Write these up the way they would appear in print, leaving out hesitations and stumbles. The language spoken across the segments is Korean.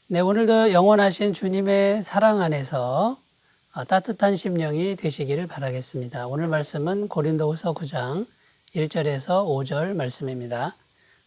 네, 오늘도 영원하신 주님의 사랑 안에서 따뜻한 심령이 되시기를 바라겠습니다. 오늘 말씀은 고린도후서 9장 1절에서 5절 말씀입니다.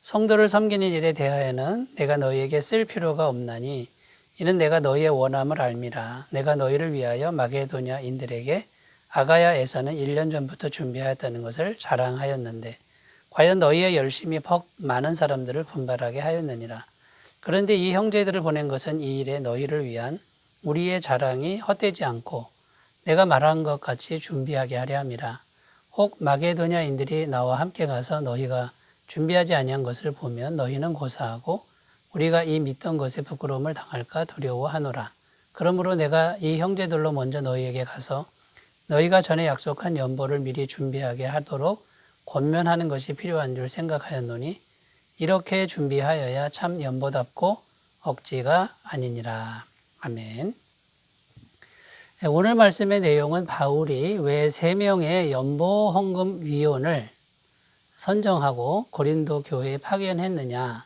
성도를 섬기는 일에 대하여는 내가 너희에게 쓸 필요가 없나니 이는 내가 너희의 원함을 알미라. 내가 너희를 위하여 마게도냐인들에게 아가야에서는 1년 전부터 준비하였다는 것을 자랑하였는데 과연 너희의 열심이 퍽 많은 사람들을 분발하게 하였느니라. 그런데 이 형제들을 보낸 것은 이 일에 너희를 위한 우리의 자랑이 헛되지 않고 내가 말한 것 같이 준비하게 하려 함이라. 혹 마게도냐인들이 나와 함께 가서 너희가 준비하지 아니한 것을 보면 너희는 고사하고 우리가 이 믿던 것에 부끄러움을 당할까 두려워하노라. 그러므로 내가 이 형제들로 먼저 너희에게 가서 너희가 전에 약속한 연보를 미리 준비하게 하도록 권면하는 것이 필요한 줄 생각하였노니 이렇게 준비하여야 참 연보답고 억지가 아니니라. 아멘. 오늘 말씀의 내용은 바울이 왜 3명의 연보 헌금 위원을 선정하고 고린도 교회에 파견했느냐,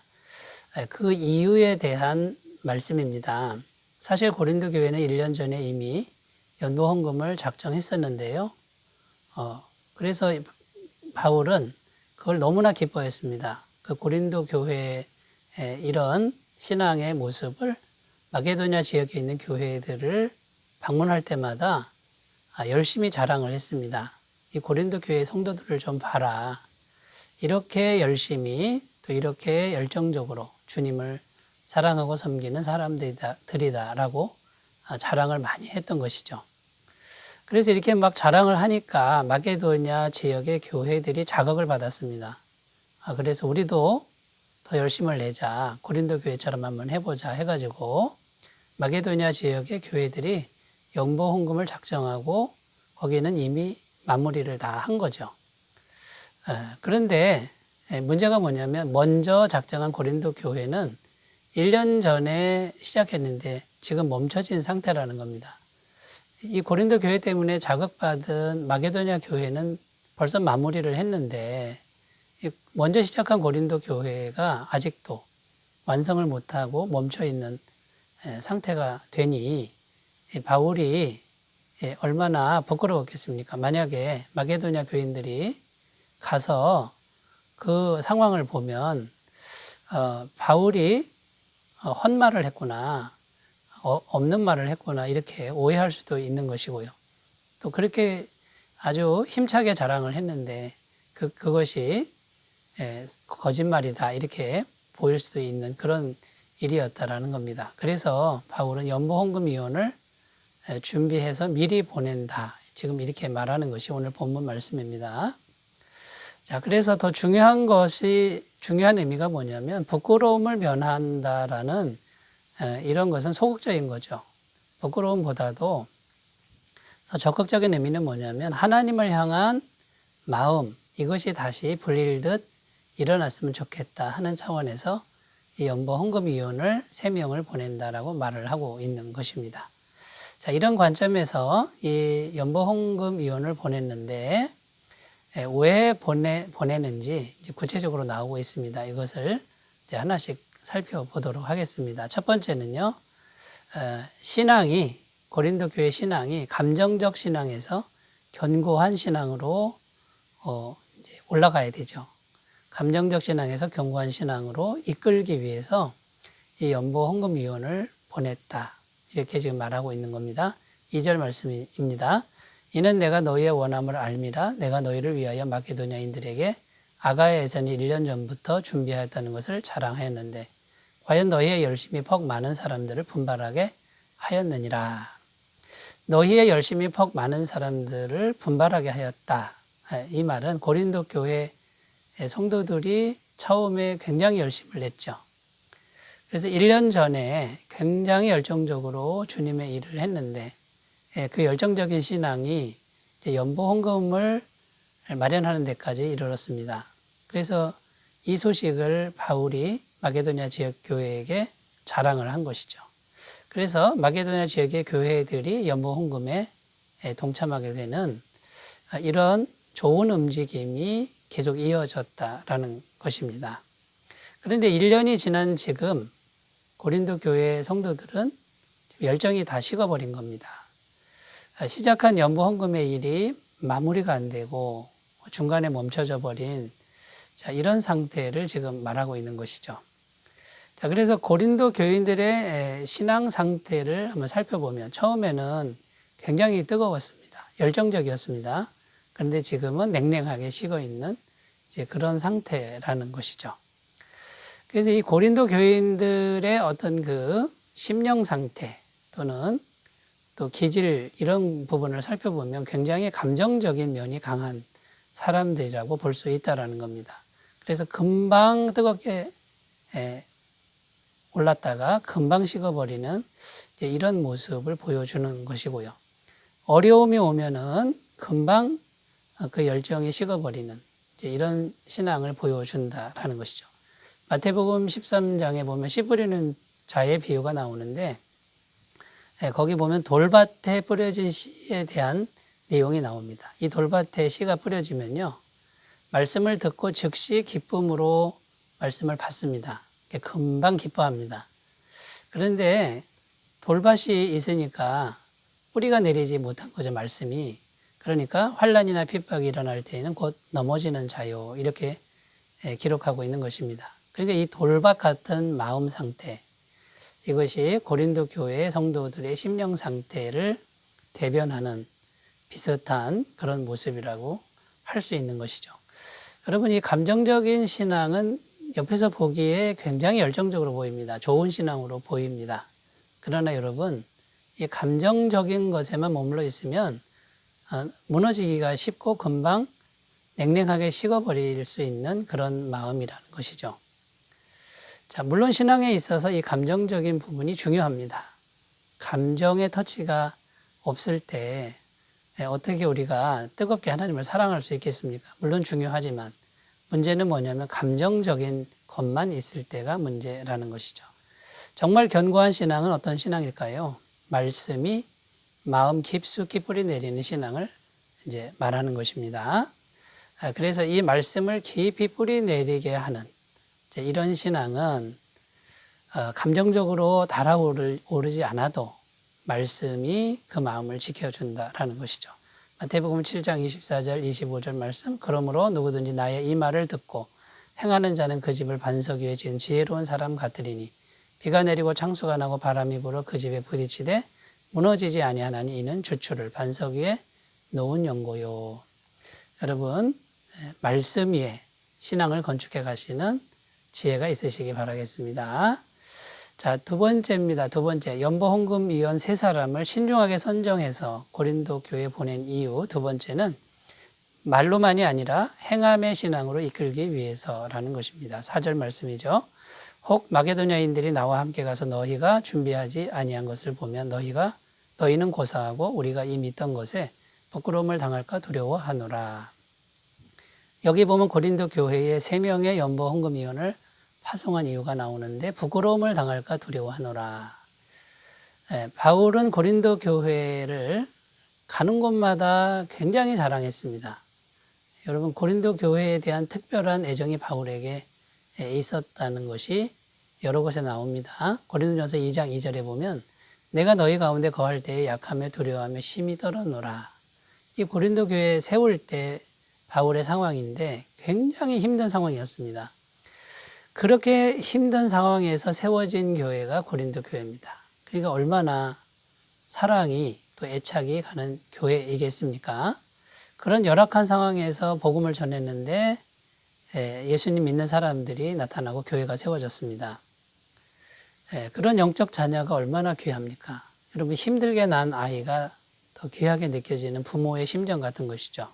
그 이유에 대한 말씀입니다. 사실 고린도 교회는 1년 전에 이미 연보 헌금을 작정했었는데요. 그래서 바울은 그걸 너무나 기뻐했습니다. 그 고린도 교회의 이런 신앙의 모습을 마게도냐 지역에 있는 교회들을 방문할 때마다 열심히 자랑을 했습니다. 이 고린도 교회 성도들을 좀 봐라. 이렇게 열심히 또 이렇게 열정적으로 주님을 사랑하고 섬기는 사람들이다라고 자랑을 많이 했던 것이죠. 그래서 이렇게 막 자랑을 하니까 마게도냐 지역의 교회들이 자극을 받았습니다. 그래서 우리도 더 열심을 내자. 고린도 교회처럼 한번 해보자 해가지고 마게도냐 지역의 교회들이 연보 헌금을 작정하고 거기는 이미 마무리를 다 한 거죠. 그런데 문제가 뭐냐면 먼저 작정한 고린도 교회는 1년 전에 시작했는데 지금 멈춰진 상태라는 겁니다. 이 고린도 교회 때문에 자극받은 마게도냐 교회는 벌써 마무리를 했는데 먼저 시작한 고린도 교회가 아직도 완성을 못하고 멈춰있는 상태가 되니 바울이 얼마나 부끄러웠겠습니까? 만약에 마게도냐 교인들이 가서 그 상황을 보면 바울이 헛말을 했구나, 없는 말을 했구나 이렇게 오해할 수도 있는 것이고요. 또 그렇게 아주 힘차게 자랑을 했는데 그것이 거짓말이다 이렇게 보일 수도 있는 그런 일이었다라는 겁니다. 그래서 바울은 연보헌금위원을 준비해서 미리 보낸다. 지금 이렇게 말하는 것이 오늘 본문 말씀입니다. 자, 그래서 더 중요한 의미가 뭐냐면 부끄러움을 면한다라는 이런 것은 소극적인 거죠. 부끄러움보다도 더 적극적인 의미는 뭐냐면 하나님을 향한 마음, 이것이 다시 불릴듯 일어났으면 좋겠다 하는 차원에서 이 연보 헌금위원을 3명을 보낸다라고 말을 하고 있는 것입니다. 자, 이런 관점에서 이 연보 헌금위원을 보냈는데 왜 보내는지 이제 구체적으로 나오고 있습니다. 이것을 이제 하나씩 살펴보도록 하겠습니다. 첫 번째는요, 고린도 교회 신앙이 감정적 신앙에서 견고한 신앙으로 이제 올라가야 되죠. 감정적 신앙에서 견고한 신앙으로 이끌기 위해서 이 연보 헌금위원을 보냈다. 이렇게 지금 말하고 있는 겁니다. 2절 말씀입니다. 이는 내가 너희의 원함을 알미라. 내가 너희를 위하여 마게도냐인들에게 아가야에서는 1년 전부터 준비하였다는 것을 자랑하였는데 과연 너희의 열심이 퍽 많은 사람들을 분발하게 하였느니라. 너희의 열심이 퍽 많은 사람들을 분발하게 하였다. 이 말은 고린도 교회 성도들이 처음에 굉장히 열심을 냈죠. 그래서 1년 전에 굉장히 열정적으로 주님의 일을 했는데 그 열정적인 신앙이 연보 헌금을 마련하는 데까지 이르렀습니다. 그래서 이 소식을 바울이 마게도냐 지역 교회에게 자랑을 한 것이죠. 그래서 마게도냐 지역의 교회들이 연보 헌금에 동참하게 되는 이런 좋은 움직임이 계속 이어졌다라는 것입니다. 그런데 1년이 지난 지금 고린도 교회 성도들은 열정이 다 식어버린 겁니다. 시작한 연보 헌금의 일이 마무리가 안 되고 중간에 멈춰져 버린 이런 상태를 지금 말하고 있는 것이죠. 그래서 고린도 교인들의 신앙 상태를 한번 살펴보면 처음에는 굉장히 뜨거웠습니다. 열정적이었습니다. 그런데 지금은 냉랭하게 식어 있는 그런 상태라는 것이죠. 그래서 이 고린도 교인들의 어떤 그 심령 상태 또는 또 기질 이런 부분을 살펴보면 굉장히 감정적인 면이 강한 사람들이라고 볼 수 있다는 겁니다. 그래서 금방 뜨겁게 올랐다가 금방 식어버리는 이런 모습을 보여주는 것이고요. 어려움이 오면은 금방 그 열정이 식어버리는 이런 신앙을 보여준다라는 것이죠. 마태복음 13장에 보면 씨 뿌리는 자의 비유가 나오는데 거기 보면 돌밭에 뿌려진 씨에 대한 내용이 나옵니다. 이 돌밭에 씨가 뿌려지면요. 말씀을 듣고 즉시 기쁨으로 말씀을 받습니다. 금방 기뻐합니다. 그런데 돌밭이 있으니까 뿌리가 내리지 못한 거죠, 말씀이. 그러니까 환난이나 핍박이 일어날 때에는 곧 넘어지는 자요. 이렇게 기록하고 있는 것입니다. 그러니까 이 돌밭 같은 마음 상태, 이것이 고린도 교회의 성도들의 심령 상태를 대변하는 비슷한 그런 모습이라고 할 수 있는 것이죠. 여러분, 이 감정적인 신앙은 옆에서 보기에 굉장히 열정적으로 보입니다. 좋은 신앙으로 보입니다. 그러나 여러분, 이 감정적인 것에만 머물러 있으면 무너지기가 쉽고 금방 냉랭하게 식어버릴 수 있는 그런 마음이라는 것이죠. 물론 신앙에 있어서 이 감정적인 부분이 중요합니다. 감정의 터치가 없을 때 어떻게 우리가 뜨겁게 하나님을 사랑할 수 있겠습니까? 물론 중요하지만 문제는 뭐냐면 감정적인 것만 있을 때가 문제라는 것이죠. 정말 견고한 신앙은 어떤 신앙일까요? 말씀이 마음 깊숙이 뿌리 내리는 신앙을 이제 말하는 것입니다. 그래서 이 말씀을 깊이 뿌리 내리게 하는 이런 신앙은 감정적으로 달아오르지 않아도 말씀이 그 마음을 지켜준다라는 것이죠. 마태복음 7장 24절 25절 말씀, 그러므로 누구든지 나의 이 말을 듣고 행하는 자는 그 집을 반석 위에 지은 지혜로운 사람 같으리니 비가 내리고 창수가 나고 바람이 불어 그 집에 부딪히되 무너지지 아니하나니 이는 주추를 반석 위에 놓은 연고요. 여러분, 말씀 위에 신앙을 건축해 가시는 지혜가 있으시기 바라겠습니다. 두 번째입니다. 두 번째, 연보헌금위원 3사람을 신중하게 선정해서 고린도 교회에 보낸 이유. 두 번째는 말로만이 아니라 행함의 신앙으로 이끌기 위해서라는 것입니다. 4절 말씀이죠. 혹 마게도냐인들이 나와 함께 가서 너희가 준비하지 아니한 것을 보면 너희는 고사하고 우리가 이 믿던 것에 부끄러움을 당할까 두려워하노라. 여기 보면 고린도 교회에 3명의 연보헌금위원을 파송한 이유가 나오는데 부끄러움을 당할까 두려워하노라. 바울은 고린도 교회를 가는 곳마다 굉장히 자랑했습니다. 여러분, 고린도 교회에 대한 특별한 애정이 바울에게 있었다는 것이 여러 곳에 나옵니다. 고린도전서 2장 2절에 보면 내가 너희 가운데 거할 때에 약하며 두려워하며 심히 떨어노라. 이 고린도 교회 세울 때 바울의 상황인데 굉장히 힘든 상황이었습니다. 그렇게 힘든 상황에서 세워진 교회가 고린도 교회입니다. 그러니까 얼마나 사랑이 또 애착이 가는 교회이겠습니까? 그런 열악한 상황에서 복음을 전했는데 예수님 믿는 사람들이 나타나고 교회가 세워졌습니다. 그런 영적 자녀가 얼마나 귀합니까? 여러분, 힘들게 난 아이가 더 귀하게 느껴지는 부모의 심정 같은 것이죠.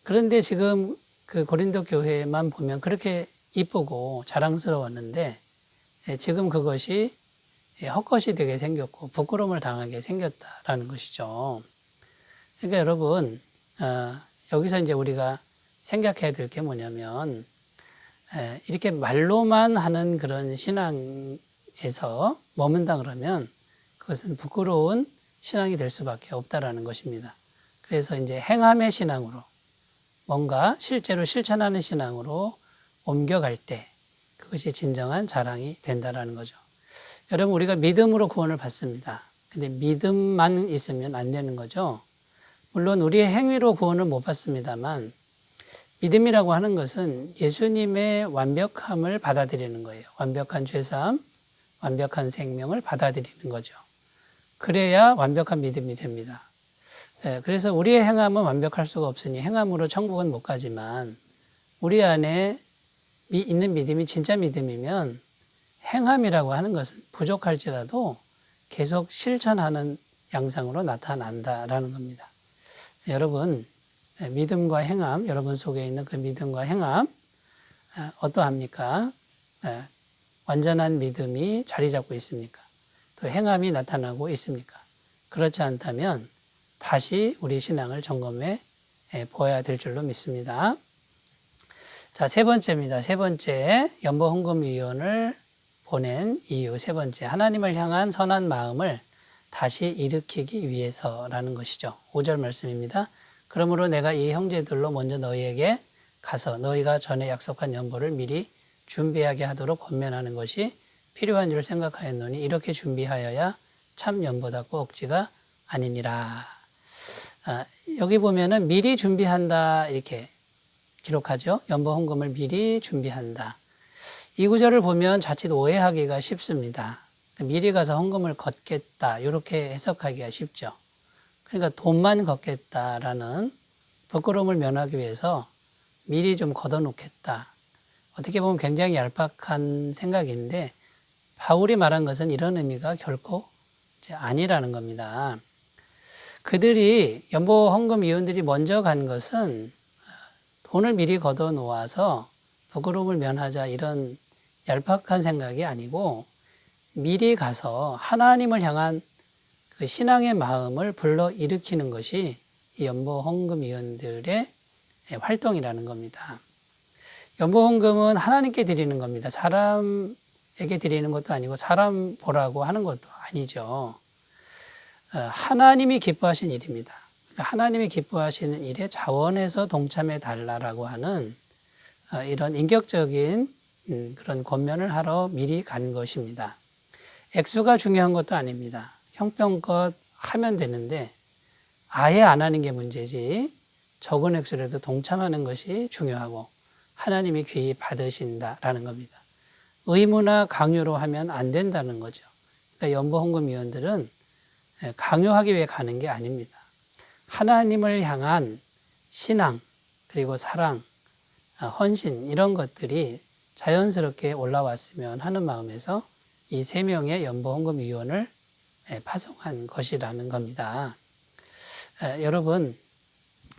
그런데 지금 그 고린도 교회만 보면 그렇게 이쁘고 자랑스러웠는데 지금 그것이 헛것이 되게 생겼고 부끄러움을 당하게 생겼다라는 것이죠. 그러니까 여러분, 여기서 이제 우리가 생각해야 될 게 뭐냐면 이렇게 말로만 하는 그런 신앙에서 머문다 그러면 그것은 부끄러운 신앙이 될 수밖에 없다라는 것입니다. 그래서 이제 행함의 신앙으로 뭔가 실제로 실천하는 신앙으로 옮겨갈 때 그것이 진정한 자랑이 된다라는 거죠. 여러분, 우리가 믿음으로 구원을 받습니다. 근데 믿음만 있으면 안 되는 거죠. 물론 우리의 행위로 구원을 못 받습니다만 믿음이라고 하는 것은 예수님의 완벽함을 받아들이는 거예요. 완벽한 죄사함, 완벽한 생명을 받아들이는 거죠. 그래야 완벽한 믿음이 됩니다. 그래서 우리의 행함은 완벽할 수가 없으니 행함으로 천국은 못 가지만 우리 안에 있는 믿음이 진짜 믿음이면 행함이라고 하는 것은 부족할지라도 계속 실천하는 양상으로 나타난다라는 겁니다. 여러분, 믿음과 행함, 여러분 속에 있는 그 믿음과 행함 어떠합니까? 완전한 믿음이 자리 잡고 있습니까? 또 행함이 나타나고 있습니까? 그렇지 않다면 다시 우리 신앙을 점검해 보아야 될 줄로 믿습니다. 자, 세 번째입니다. 세 번째, 연보헌금위원을 보낸 이유. 세 번째, 하나님을 향한 선한 마음을 다시 일으키기 위해서라는 것이죠. 5절 말씀입니다. 그러므로 내가 이 형제들로 먼저 너희에게 가서 너희가 전에 약속한 연보를 미리 준비하게 하도록 권면하는 것이 필요한 줄 생각하였노니 이렇게 준비하여야 참 연보답고 억지가 아니니라. 여기 보면은 미리 준비한다 이렇게 기록하죠. 연보헌금을 미리 준비한다. 이 구절을 보면 자칫 오해하기가 쉽습니다. 미리 가서 헌금을 걷겠다 이렇게 해석하기가 쉽죠. 그러니까 돈만 걷겠다라는 부끄러움을 면하기 위해서 미리 좀 걷어놓겠다. 어떻게 보면 굉장히 얄팍한 생각인데 바울이 말한 것은 이런 의미가 결코 아니라는 겁니다. 그들이 연보헌금위원들이 먼저 간 것은 돈을 미리 걷어놓아서 부끄러움을 면하자 이런 얄팍한 생각이 아니고 미리 가서 하나님을 향한 그 신앙의 마음을 불러일으키는 것이 이 연보헌금위원들의 활동이라는 겁니다. 연보헌금은 하나님께 드리는 겁니다. 사람에게 드리는 것도 아니고 사람 보라고 하는 것도 아니죠. 하나님이 기뻐하신 일입니다. 하나님이 기뻐하시는 일에 자원해서 동참해 달라고 하는 이런 인격적인 그런 권면을 하러 미리 간 것입니다. 액수가 중요한 것도 아닙니다. 형편껏 하면 되는데 아예 안 하는 게 문제지 적은 액수라도 동참하는 것이 중요하고 하나님이 귀히 받으신다라는 겁니다. 의무나 강요로 하면 안 된다는 거죠. 그러니까 연보헌금위원들은 강요하기 위해 가는 게 아닙니다. 하나님을 향한 신앙 그리고 사랑, 헌신 이런 것들이 자연스럽게 올라왔으면 하는 마음에서 이 3명의 연보헌금위원을 파송한 것이라는 겁니다. 여러분,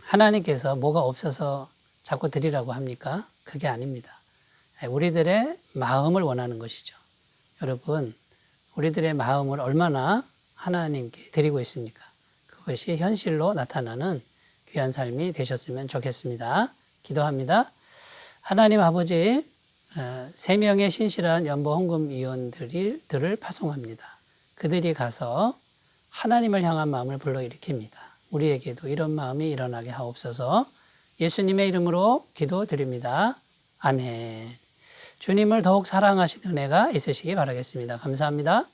하나님께서 뭐가 없어서 자꾸 드리라고 합니까? 그게 아닙니다. 우리들의 마음을 원하는 것이죠. 여러분, 우리들의 마음을 얼마나 하나님께 드리고 있습니까? 그것이 현실로 나타나는 귀한 삶이 되셨으면 좋겠습니다. 기도합니다. 하나님 아버지, 3명의 신실한 연보헌금위원들을 파송합니다. 그들이 가서 하나님을 향한 마음을 불러일으킵니다. 우리에게도 이런 마음이 일어나게 하옵소서. 예수님의 이름으로 기도드립니다. 아멘. 주님을 더욱 사랑하시는 은혜가 있으시기 바라겠습니다. 감사합니다.